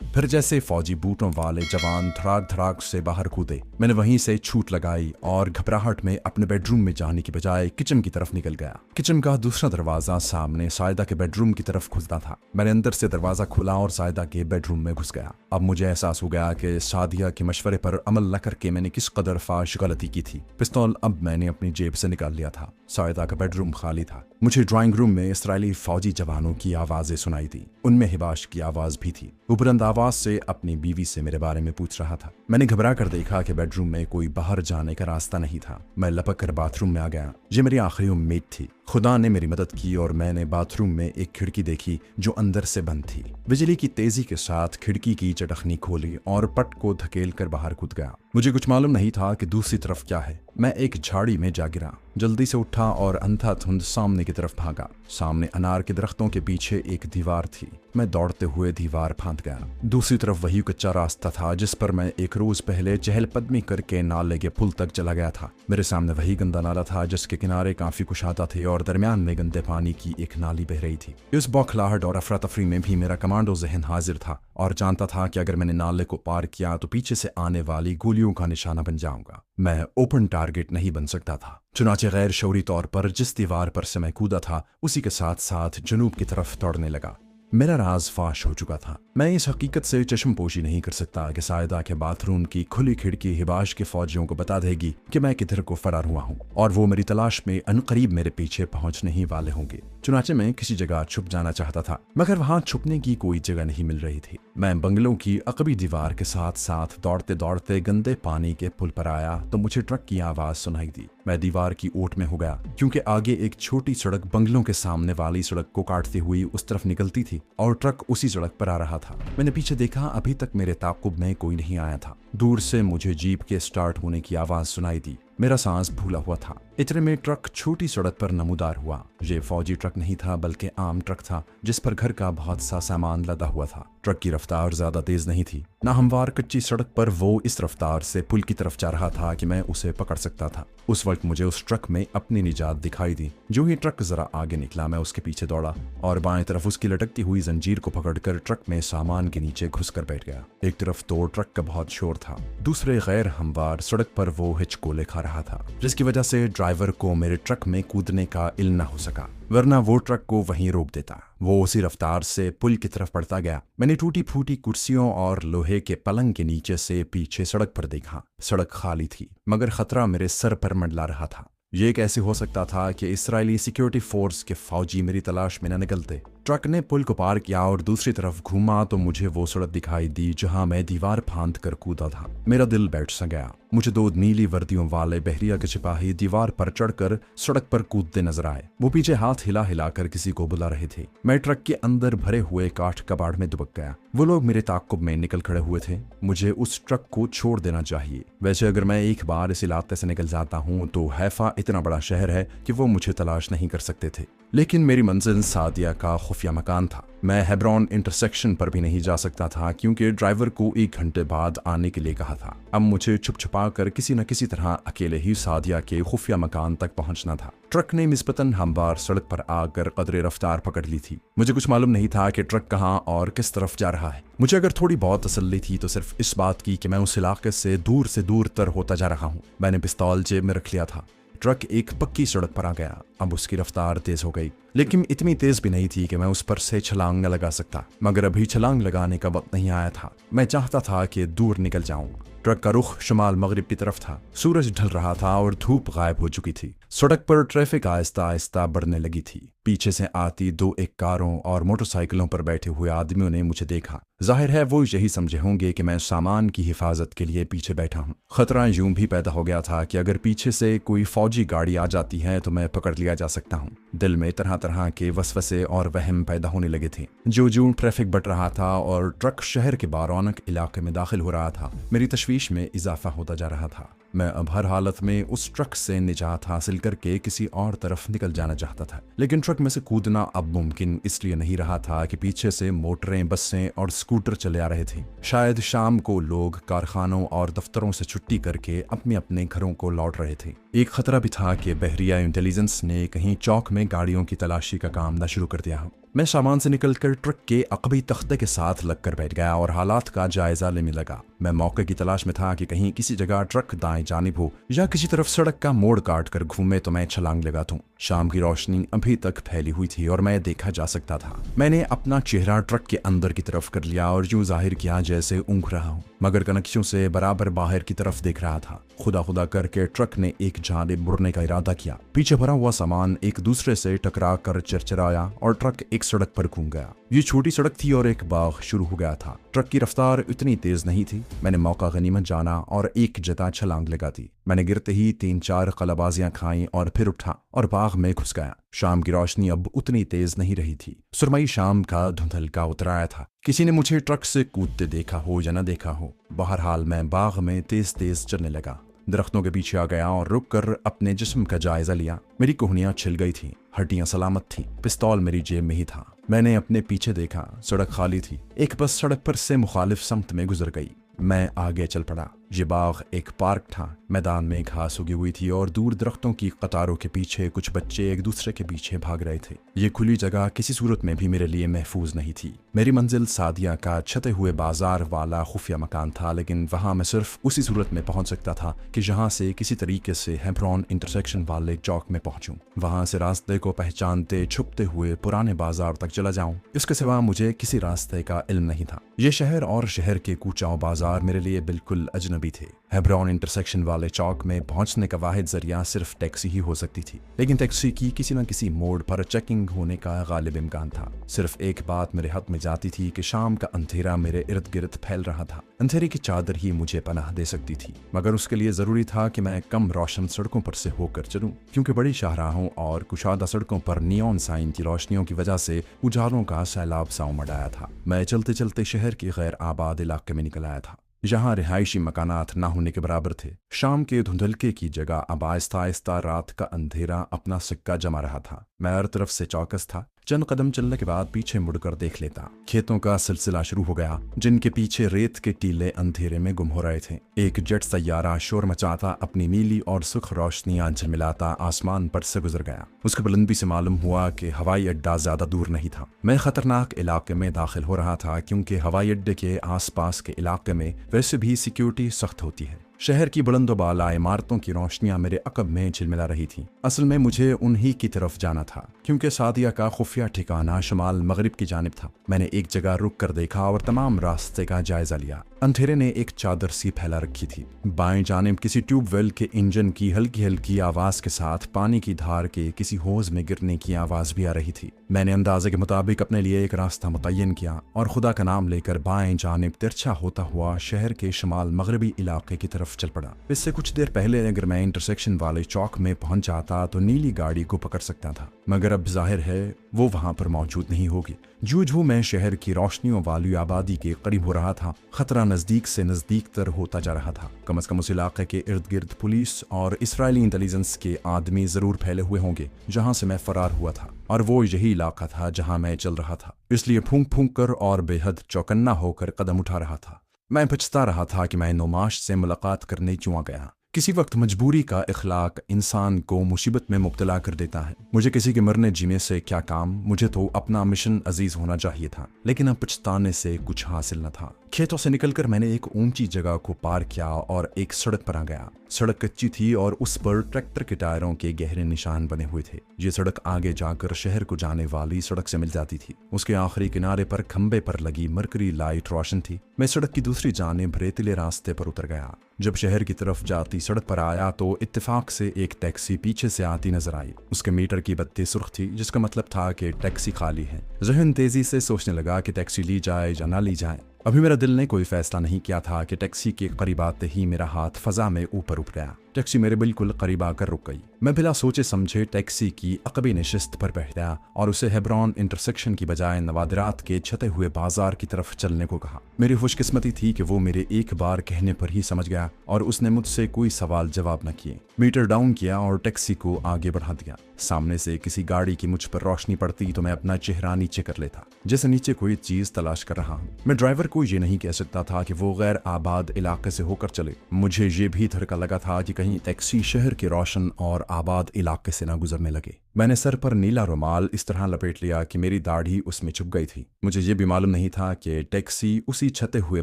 फिर जैसे फौजी बूटों वाले जवान धड़ाक धड़ाक से बाहर कूदे, मैंने वहीं से छूट लगाई और घबराहट में अपने बेडरूम में जाने की बजाय किचन की तरफ निकल गया। किचन का दूसरा दरवाजा सामने सायदा के बेडरूम की तरफ खुलता था। मैंने अंदर से दरवाजा खोला और सायदा के बेडरूम में घुस गया। अब मुझे एहसास हो गया कि सादिया के मशवरे पर अमल न करके मैंने किस कदर फाश गलती की थी। पिस्तौल अब मैंने अपनी जेब से निकाल लिया था। सायदा का बेडरूम खाली था। मुझे ड्राइंग रूम में इसराइली फौजी जवानों की आवाजें सुनाई दी। उनमें हिबाश की आवाज भी थी। वो बुलंद आवाज से अपनी बीवी से मेरे बारे में पूछ रहा था। मैंने घबरा कर देखा कि बेडरूम में कोई बाहर जाने का रास्ता नहीं था। मैं लपक कर बाथरूम में आ गया। ये मेरी आखिरी उम्मीद थी। खुदा ने मेरी मदद की और मैंने बाथरूम में एक खिड़की देखी जो अंदर से बंद थी। बिजली की तेजी के साथ खिड़की की चटखनी खोली और पट को धकेल कर बाहर कूद गया। मुझे कुछ मालूम नहीं था कि दूसरी तरफ क्या है। मैं एक झाड़ी में जा गिरा। जल्दी से उठा और अंधाधुंध सामने की तरफ भागा। सामने अनार के दरख्तों के पीछे एक दीवार थी। मैं दौड़ते हुए दीवार फांद गया। दूसरी तरफ वही कच्चा रास्ता था जिस पर मैं एक रोज पहले चहलकदमी करके नाले के पुल तक चला गया था। मेरे सामने वही गंदा नाला था जिसके किनारे काफी कुशादा थे और दरमियान में गंदे पानी की एक नाली बह रही थी। इस बौखलाहट और अफरा तफरी में भी मेरा कमांडो जहन हाजिर था और जानता था कि अगर मैंने नाले को पार किया तो पीछे से आने वाली गोलियों का निशाना बन जाऊंगा। मैं ओपन टारगेट नहीं बन सकता था। चुनाचे गैर शौरी तौर पर जिस दीवार पर से मैं कूदा था उसी के साथ साथ जनूब की तरफ दौड़ने लगा। मेरा राज फाश हो चुका था। मैं इस हकीकत से चश्मपोशी नहीं कर सकता कि सायदा के बाथरूम की खुली खिड़की हिबाश के फौजियों को बता देगी कि मैं किधर को फरार हुआ हूँ और वो मेरी तलाश में अनकरीब मेरे पीछे पहुंचने ही वाले होंगे। चुनाचे मैं किसी जगह छुप जाना चाहता था मगर वहां छुपने की कोई जगह नहीं मिल रही थी। मैं बंगलों की अकबी दीवार के साथ साथ दौड़ते दौड़ते गंदे पानी के पुल पर आया तो मुझे ट्रक की आवाज सुनाई दी। मैं दीवार की ओट में हो गया क्योंकि आगे एक छोटी सड़क बंगलों के सामने वाली सड़क को काटती हुई उस तरफ निकलती थी और ट्रक उसी सड़क पर आ रहा था। मैंने पीछे देखा, अभी तक मेरे ताक़ुब में कोई नहीं आया था। दूर से मुझे जीप के स्टार्ट होने की आवाज सुनाई दी। मेरा सांस भूला हुआ था। इतने में ट्रक छोटी सड़क पर नमूदार हुआ। ये फौजी ट्रक नहीं था बल्कि आम ट्रक था जिस पर घर का बहुत सा सामान लदा हुआ था। ट्रक की रफ्तार ज्यादा तेज नहीं थी। ना हमवार कच्ची सड़क पर वो इस रफ्तार से पुल की तरफ जा रहा था कि मैं उसे पकड़ सकता था। उस वक्त मुझे उस ट्रक में अपनी निजात दिखाई दी। जो ही ट्रक जरा आगे निकला मैं उसके पीछे दौड़ा और बाएं तरफ उसकी लटकती हुई जंजीर को पकड़कर ट्रक में सामान के नीचे घुसकर बैठ गया। एक तरफ तो ट्रक का बहुत शोर था, दूसरे गैर हमवार सड़क पर वो हिचकोले खा रहा था जिसकी वजह से ड्राइवर को मेरे ट्रक में कूदने का इल्म न हो सका, वरना वो ट्रक को वहीं रोक देता। वो उसी रफ्तार से पुल की तरफ बढ़ता गया। मैंने टूटी फूटी कुर्सियों और लोहे के पलंग के नीचे से पीछे सड़क पर देखा। सड़क खाली थी मगर खतरा मेरे सर पर मंडला रहा था। ये कैसे हो सकता था कि इसराइली सिक्योरिटी फोर्स के फौजी मेरी तलाश में न निकलते। ट्रक ने पुल को पार किया और दूसरी तरफ घूमा तो मुझे वो सड़क दिखाई दी जहां मैं दीवार फांद कर कूदा था। मेरा दिल बैठ सा गया। मुझे दो नीली वर्दियों वाले बहरिया के सिपाही दीवार पर चढ़कर सड़क पर कूदते नजर आए। वो पीछे हाथ हिला हिलाकर किसी को बुला रहे थे। मैं ट्रक के अंदर भरे हुए काठ कबाड़ में दुबक गया। वो लोग मेरे ताक़ुब में निकल खड़े हुए थे। मुझे उस ट्रक को छोड़ देना चाहिए। वैसे अगर मैं एक बार इस इलाके से निकल जाता हूँ तो हैफा इतना बड़ा शहर है कि वो मुझे तलाश नहीं कर सकते थे। लेकिन मेरी मंजिल सादिया का खुफिया मकान था। मैं हेब्रोन इंटरसेक्शन पर भी नहीं जा सकता था क्योंकि ड्राइवर को 1 घंटे बाद आने के लिए कहा था। अब मुझे छुप छुपा कर किसी न किसी तरह अकेले ही सादिया के खुफिया मकान तक पहुंचना था। ट्रक ने निस्बतन हमवार सड़क पर आकर कदरे रफ्तार पकड़ ली थी। मुझे कुछ मालूम नहीं था कि ट्रक कहाँ और किस तरफ जा रहा है। मुझे अगर थोड़ी बहुत तसल्ली थी तो सिर्फ इस बात की कि मैं उस इलाके से दूर तर होता जा रहा हूँ। मैंने पिस्तौल जेब में रख लिया था। ट्रक एक पक्की सड़क पर आ गया। अब उसकी रफ्तार तेज हो गई, लेकिन इतनी तेज भी नहीं थी कि मैं उस पर से छलांग न लगा सकता। मगर अभी छलांग लगाने का वक्त नहीं आया था। मैं चाहता था कि दूर निकल जाऊं। ट्रक का रुख शुमाल मगरिब की तरफ था। सूरज ढल रहा था और धूप गायब हो चुकी थी। सड़क पर ट्रैफिक आहिस्ता आहिस्ता बढ़ने लगी थी। पीछे से आती 2-1 कारों और मोटरसाइकिलों पर बैठे हुए आदमियों ने मुझे देखा। जाहिर है वो यही समझे होंगे कि मैं सामान की हिफाजत के लिए पीछे बैठा हूँ। खतरा यूं भी पैदा हो गया था कि अगर पीछे से कोई फौजी गाड़ी आ जाती है तो मैं पकड़ लिया जा सकता हूँ। दिल में तरह तरह के वसवसे और वहम पैदा होने लगे थे। जो ट्रैफिक बढ़ रहा था और ट्रक शहर के बारौनक इलाके में दाखिल हो रहा था, मेरी तशवीश में इजाफा होता जा रहा था। मैं अब हर हालत में उस ट्रक से निजात हासिल करके किसी और तरफ निकल जाना चाहता था। लेकिन ट्रक में से कूदना अब मुमकिन इसलिए नहीं रहा था कि पीछे से मोटरें, बसें और स्कूटर चले आ रहे थे। शायद शाम को लोग कारखानों और दफ्तरों से छुट्टी करके अपने अपने घरों को लौट रहे थे। एक खतरा भी था कि बहरिया इंटेलिजेंस ने कहीं चौक में गाड़ियों की तलाशी का काम न शुरू कर दिया हो। मैं सामान से निकलकर ट्रक के अकबी तख्ते के साथ लगकर बैठ गया और हालात का जायजा लेने लगा। मैं मौके की तलाश में था कि कहीं किसी जगह ट्रक दाएं जानिब हो या किसी तरफ सड़क का मोड़ काट कर घूमे तो मैं छलांग लगा दूं। शाम की रोशनी अभी तक फैली हुई थी और मैं देखा जा सकता था। मैंने अपना चेहरा ट्रक के अंदर की तरफ कर लिया और यूं जाहिर किया जैसे ऊँघ रहा हूँ, मगर कनखियों से बराबर बाहर की तरफ देख रहा था। खुदा खुदा करके ट्रक ने एक जानिब मुड़ने का इरादा किया। पीछे भरा हुआ सामान एक दूसरे से टकरा कर चरचराया और ट्रक एक सड़क पर घूम गया। ये छोटी सड़क थी और एक बाग शुरू हो गया था। ट्रक की रफ्तार इतनी तेज नहीं थी। मैंने मौका गनीमत जाना और एक जगह छलांग लगा दी। मैंने गिरते ही 3-4 कलाबाजियां खाई और फिर उठा और बाग में घुस गया। शाम की रोशनी अब उतनी तेज नहीं रही थी। सुरमई शाम का धुंधलका उतराया था। किसी ने मुझे ट्रक से कूदते देखा हो या न देखा हो, बहरहाल मैं बाग में तेज तेज चलने लगा। दरख्तों के पीछे आ गया और रुक कर अपने जिस्म का जायजा लिया। मेरी कोहनियां छिल गई थी, हड्डियां सलामत थीं, पिस्तौल मेरी जेब में ही था। मैंने अपने पीछे देखा, सड़क खाली थी। एक बस सड़क पर से मुखालिफ समत में गुजर गई। मैं आगे चल पड़ा। ये बाग एक पार्क था। मैदान में घास उगी हुई थी और दूर दरख्तों की कतारों के पीछे कुछ बच्चे एक दूसरे के पीछे भाग रहे थे। ये खुली जगह किसी सूरत में भी मेरे लिए महफूज नहीं थी। मेरी मंजिल सादिया का छते हुए बाजार वाला खुफिया मकान था, लेकिन वहां मैं सिर्फ उसी सूरत में पहुंच सकता था कि जहां से किसी तरीके से हेब्रोन इंटरसेक्शन वाले चौक में पहुंचूं। वहां से रास्ते को पहचानते छुपते हुए पुराने बाजार तक चला जाऊं। इसके सिवा मुझे किसी रास्ते का इल्म नहीं था। ये शहर और शहर के कूचाओ बाजार मेरे लिए बिल्कुल अजनबी थे। हेब्रोन इंटरसेक्शन वाले चौक में पहुंचने का वाहिद जरिया सिर्फ टैक्सी ही हो सकती थी, लेकिन टैक्सी की किसी न किसी मोड़ पर चेकिंग होने का गालिब इम्कान था। सिर्फ एक बात मेरे हक में जाती थी कि शाम का अंधेरा मेरे इर्द गिर्द फैल रहा था। अंधेरे की चादर ही मुझे पनाह दे सकती थी, मगर उसके लिए जरूरी था कि मैं कम रोशन सड़कों पर से होकर चलूं, क्योंकि बड़ी शाहराहों और कुशादा सड़कों पर नियॉन साइन की रोशनियों की वजह से उजालों का सैलाब सा उमड़ आया था। मैं चलते चलते शहर के गैर आबाद इलाके में निकल आया था, जहाँ रिहायशी मकानात ना होने के बराबर थे। शाम के धुंधलके की जगह अब आहिस्ता आहिस्ता रात का अंधेरा अपना सिक्का जमा रहा था। मैं हर तरफ से चौकस था। चंद कदम चलने के बाद पीछे मुड़कर देख लेता। खेतों का सिलसिला शुरू हो गया, जिनके पीछे रेत के टीले अंधेरे में गुम हो रहे थे। एक जेट सैयारा शोर मचाता अपनी नीली और सुख रोशनियां झिलमिलाता आसमान पर से गुजर गया। उसकी बुलंदी से मालूम हुआ कि हवाई अड्डा ज्यादा दूर नहीं था। मैं खतरनाक इलाके में दाखिल हो रहा था, क्योंकि हवाई अड्डे के आसपास के इलाके में वैसे भी सिक्योरिटी सख्त होती है। शहर की बुलंदोबाला इमारतों की रोशनियां मेरे अकब में झिलमिला रही थीं। असल में मुझे उन्हीं की तरफ जाना था, क्योंकि सादिया का खुफिया ठिकाना शुमाल मगरिब की जानिब था। मैंने एक जगह रुक कर देखा और तमाम रास्ते का जायजा लिया। अंधेरे ने एक चादर सी फैला रखी थी। बाएं जानिब किसी ट्यूबवेल के इंजन की हल्की हल्की आवाज के साथ पानी की धार के किसी होज में गिरने की आवाज भी आ रही थी। मैंने अंदाजे के मुताबिक अपने लिए एक रास्ता मुतय्यन किया और खुदा का नाम लेकर बाएं जानिब तिरछा होता हुआ शहर के शुमाल मगरबी इलाके की तरफ चल पड़ा। इससे कुछ देर पहले अगर मैं इंटरसेक्शन वाले चौक में पहुंच जाता तो नीली गाड़ी को पकड़ सकता था, मगर अब जाहिर है वो वहां पर मौजूद नहीं होगी। जूझू मैं शहर की रोशनियों वाली आबादी के करीब हो रहा था। खतरा नजदीक से नजदीक तर होता जा रहा था। कम से कम उस इलाके के इर्द गिर्द पुलिस और इसराइली इंटेलिजेंस के आदमी जरूर फैले हुए होंगे जहां से मैं फरार हुआ था, और वो यही इलाका था जहां मैं चल रहा था। इसलिए फूंक फूंक कर और बेहद चौकन्ना होकर कदम उठा रहा था। मैं पछता रहा था कि मैं नुमाश से मुलाकात करने क्यों आ गया। किसी वक्त मजबूरी का इखलाक इंसान को मुसीबत में मुब्तला कर देता है। मुझे किसी के मरने जीने से क्या काम, मुझे तो अपना मिशन अजीज होना चाहिए था, लेकिन अब पछताने से कुछ हासिल न था। खेतों से निकलकर मैंने एक ऊंची जगह को पार किया और एक सड़क पर आ गया। सड़क कच्ची थी और उस पर ट्रैक्टर के टायरों के गहरे निशान बने हुए थे। ये सड़क आगे जाकर शहर को जाने वाली सड़क से मिल जाती थी। उसके आखिरी किनारे पर खंबे पर लगी मरकरी लाइट रोशन थी। मैं सड़क की दूसरी जानिब रेतीले रास्ते पर उतर गया। जब शहर की तरफ जाती सड़क पर आया तो इत्तेफाक से एक टैक्सी पीछे से आती नजर आई। उसके मीटर की बत्ती सुर्ख थी, जिसका मतलब था कि टैक्सी खाली है। जहन तेजी से सोचने लगा कि टैक्सी ली जाए या ना ली जाए। अभी मेरा दिल ने कोई फैसला नहीं किया था कि टैक्सी के करीब आते ही मेरा हाथ फजा में ऊपर उठ गया। टैक्सी मेरे बिल्कुल करीब आकर रुक गई। मैं बिला सोचे समझे टैक्सी की अकबी नशिस्त पर बैठ गया और उसे हेब्रोन इंटरसेक्शन की बजाय नवादिरात के छते हुए बाजार की तरफ चलने को कहा। मेरी खुशकिस्मती थी कि वो मेरे एक बार कहने पर ही समझ गया और उसने मुझसे कोई सवाल जवाब न किए। मीटर डाउन किया और टैक्सी को आगे बढ़ा दिया। सामने से किसी गाड़ी की मुझ पर रोशनी पड़ती तो मैं अपना चेहरा नीचे कर लेता, जैसे नीचे कोई चीज तलाश कर रहा हूँ। मैं ड्राइवर को ये नहीं कह सकता था कि वो गैर आबाद इलाके से होकर चले। मुझे ये भी धड़का लगा था कि कहीं टैक्सी शहर के रोशन और आबाद इलाके से ना गुजरने लगे। मैंने सर पर नीला रुमाल इस तरह लपेट लिया कि मेरी दाढ़ी उसमें चुभ गई थी। मुझे ये भी मालूम नहीं था कि टैक्सी उसी छते हुए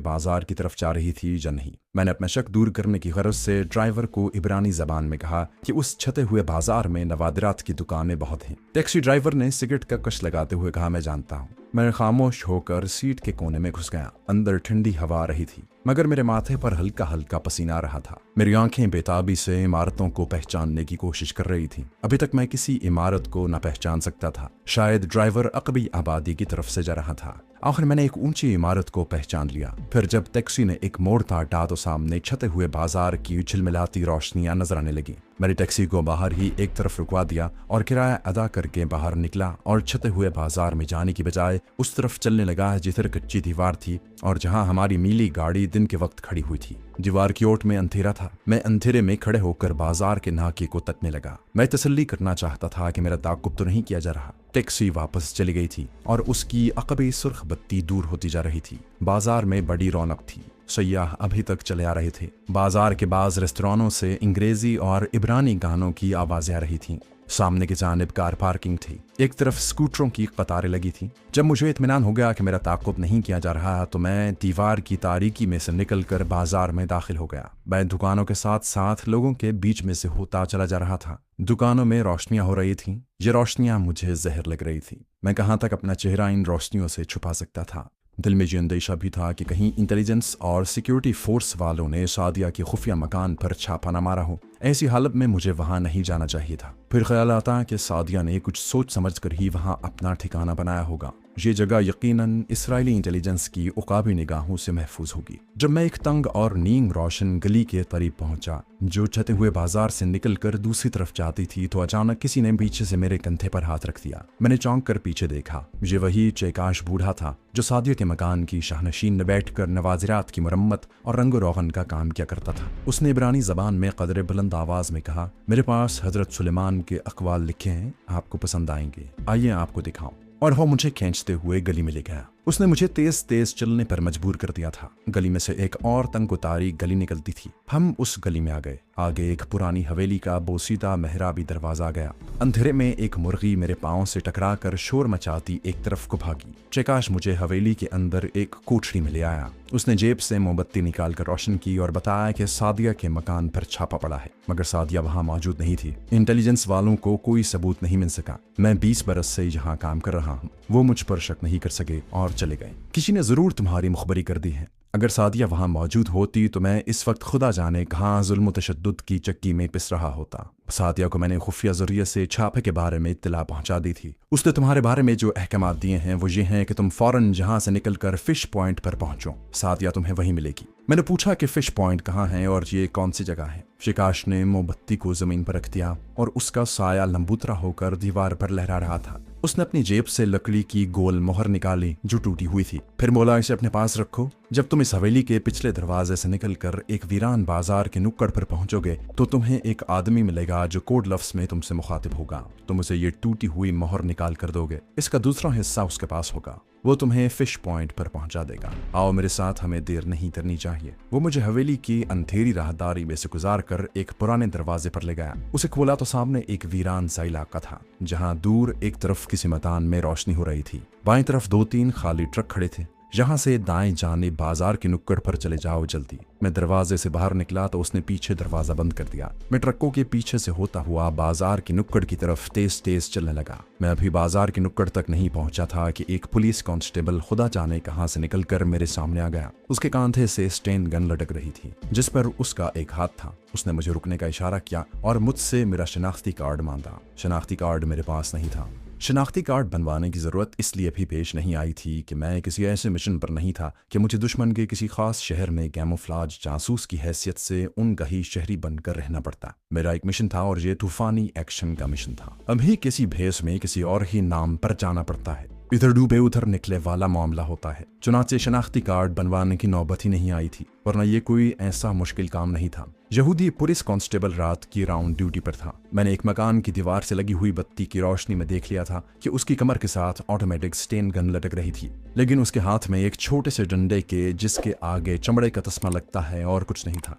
बाजार की तरफ जा रही थी या नहीं। मैंने अपना शक दूर करने की गरज से ड्राइवर को इब्रानी जबान में कहा कि उस छते हुए बाजार में नवादिरात की दुकानें बहुत हैं। टैक्सी ड्राइवर ने सिगरेट का कश लगाते हुए कहा, मैं जानता हूँ। मैं खामोश होकर सीट के कोने में घुस गया। अंदर ठंडी हवा आ रही थी, मगर मेरे माथे पर हल्का हल्का पसीना आ रहा था। मेरी आंखें बेताबी से इमारतों को पहचानने की कोशिश कर रही थीं। अभी तक मैं किसी इमारत को न पहचान सकता था। शायद ड्राइवर अकबी आबादी की तरफ से जा रहा था। आखिर मैंने एक ऊंची इमारत को पहचान लिया। फिर जब टैक्सी ने एक मोड़ काटा तो सामने छते हुए बाजार की झिलमिलाती रोशनियां नजर आने लगी। मैंने टैक्सी को बाहर ही एक तरफ रुकवा दिया और किराया अदा करके बाहर निकला और छते हुए बाजार में जाने की बजाय उस तरफ चलने लगा जिधर कच्ची दीवार थी और जहां हमारी नीली गाड़ी दिन के वक्त खड़ी हुई थी। दीवार की ओट में अंधेरा था। मैं अंधेरे में खड़े होकर बाजार के नाके को तकने लगा। मैं तसल्ली करना चाहता था कि मेरा ताक़ुब तो नहीं किया जा रहा। टैक्सी वापस चली गई थी और उसकी अकबी सुर्ख बत्ती दूर होती जा रही थी। बाजार में बड़ी रौनक थी। सयाह अभी तक चले आ रहे थे। बाजार के बाज रेस्तरानों से अंग्रेजी और इब्रानी गानों की आवाजें आ रही थीं। सामने की जानिब कार पार्किंग थी। एक तरफ स्कूटरों की कतारें लगी थी। जब मुझे इत्मीनान हो गया कि मेरा ताक़ुब नहीं किया जा रहा तो मैं दीवार की तारीकी में से निकलकर बाजार में दाखिल हो गया। मैं दुकानों के साथ साथ लोगों के बीच में से होता चला जा रहा था। दुकानों में रोशनियां हो रही थीं। ये रोशनियां मुझे जहर लग रही थी। मैं कहाँ तक अपना चेहरा इन रोशनियों से छुपा सकता था। दिल में ये अंदेशा भी था कि कहीं इंटेलिजेंस और सिक्योरिटी फोर्स वालों ने सादिया के खुफिया मकान पर छापा न मारा हो। ऐसी हालत में मुझे वहां नहीं जाना चाहिए था। फिर ख्याल आता कि सादिया ने कुछ सोच समझ कर ही वहां अपना ठिकाना बनाया होगा। ये जगह यकीनन इसराइली इंटेलिजेंस की उकाबी निगाहों से महफूज होगी। जब मैं एक तंग और नीम रोशन गली के करीब पहुंचा जो छते हुए बाजार से निकलकर दूसरी तरफ जाती थी तो अचानक किसी ने पीछे से मेरे कंधे पर हाथ रख दिया। मैंने चौंक कर पीछे देखा। ये वही चेकाश बूढ़ा था जो सादिया के मकान की शाहनशीन में बैठकर नवाजिरात की मरम्मत और रंग रोगन का काम किया करता था। उसने इब्रानी जबान में कदरे बुलंद आवाज में कहा, मेरे पास हजरत सुलेमान के अकवाल लिखे हैं, आपको पसंद आएंगे, आइए आपको दिखाऊं। और वो मुझे खींचते हुए गली में ले गया। उसने मुझे तेज तेज चलने पर मजबूर कर दिया था। गली में से एक और तंगोतारी गली निकलती थी। हम उस गली में आ गए। आगे एक पुरानी हवेली का बोसीदा मेहराबी दरवाजा गया। अंधेरे में एक मुर्गी मेरे पांव से टकराकर शोर मचाती एक तरफ को भागी। चेकाश मुझे हवेली के अंदर एक कोठरी में ले आया। उसने जेब से मोमबत्ती निकालकर रोशन की और बताया कि सादिया के मकान पर छापा पड़ा है, मगर सादिया वहां मौजूद नहीं थी। इंटेलिजेंस वालों को कोई सबूत नहीं मिल सका। मैं 20 बरस से यहाँ काम कर रहा हूँ। वो मुझ पर शक नहीं कर सके और चले गए। किसी ने जरूर तुम्हारी मुखबरी कर दी है। अगर सादिया वहां मौजूद होती तो मैं इस वक्त खुदा जाने कहाँ जुल्म तशद्दुद की चक्की में पिस रहा होता। सादिया को मैंने खुफिया जरिए से छापे के बारे में इत्तला पहुंचा दी थी। उसने तुम्हारे बारे में जो अहकाम दिए हैं वो ये हैं कि तुम फौरन जहां से निकलकर फिश पॉइंट पर पहुंचो। सादिया तुम्हें वहीं मिलेगी। मैंने पूछा कि फिश पॉइंट कहाँ है और ये कौन सी जगह है। शिकाश ने मोमबत्ती को जमीन पर रख दिया और उसका साया लंबूतरा होकर दीवार पर लहरा रहा था। उसने अपनी जेब से लकड़ी की गोल मोहर निकाली जो टूटी हुई थी। फिर बोला, इसे अपने पास रखो। जब तुम इस हवेली के पिछले दरवाजे से निकलकर एक वीरान बाजार के नुक्कड़ पर पहुंचोगे तो तुम्हें एक आदमी मिलेगा जो कोड लफ्ज में तुमसे मुखातिब होगा। तुम उसे ये टूटी हुई मोहर निकाल कर दोगे। इसका दूसरा हिस्सा उसके पास होगा। वो तुम्हें फिश पॉइंट पर पहुंचा देगा। आओ मेरे साथ, हमें देर नहीं करनी चाहिए। वो मुझे हवेली की अंधेरी राहदारी में से गुजार कर एक पुराने दरवाजे पर ले गया। उसे खोला तो सामने एक वीरान सा इलाका था जहां दूर एक तरफ किसी मैदान में रोशनी हो रही थी। बाईं तरफ 2-3 खाली ट्रक खड़े थे। यहाँ से दाएं जाने बाजार की नुक्कड़ पर चले जाओ जल्दी। मैं दरवाजे से बाहर निकला तो उसने पीछे दरवाजा बंद कर दिया। मैं ट्रकों के पीछे से होता हुआ बाजार की नुक्कड़ की तरफ तेज तेज चलने लगा। मैं अभी बाजार की नुक्कड़ तक नहीं पहुंचा था कि एक पुलिस कांस्टेबल खुदा जाने कहां से निकलकर मेरे सामने आ गया। उसके कांधे से स्टेन गन लटक रही थी जिस पर उसका एक हाथ था। उसने मुझे रुकने का इशारा किया और मुझसे मेरा शनाख्ती कार्ड मांगा। शनाख्ती कार्ड मेरे पास नहीं था। शनाख्ती कार्ड बनवाने की ज़रूरत इसलिए भी पेश नहीं आई थी कि मैं किसी ऐसे मिशन पर नहीं था कि मुझे दुश्मन के किसी खास शहर में कैमोफ्लाज जासूस की हैसियत से उनका ही शहरी बनकर रहना पड़ता। मेरा एक मिशन था और ये तूफानी एक्शन का मिशन था। अभी किसी भेस में किसी और ही नाम पर जाना पड़ता है। इधर डूबे उधर निकले वाला मामला होता है। चुनाचे शनाख्ती कार्ड बनवाने की नौबत ही नहीं आई थी, वरना ये कोई ऐसा मुश्किल काम नहीं था। यहूदी पुलिस कांस्टेबल रात की राउंड ड्यूटी पर था। मैंने एक मकान की दीवार से लगी हुई बत्ती की रोशनी में देख लिया था कि उसकी कमर के साथ ऑटोमेटिक स्टेन गन लटक रही थी, लेकिन उसके हाथ में एक छोटे से डंडे के जिसके आगे चमड़े का तस्मा लगता है और कुछ नहीं था।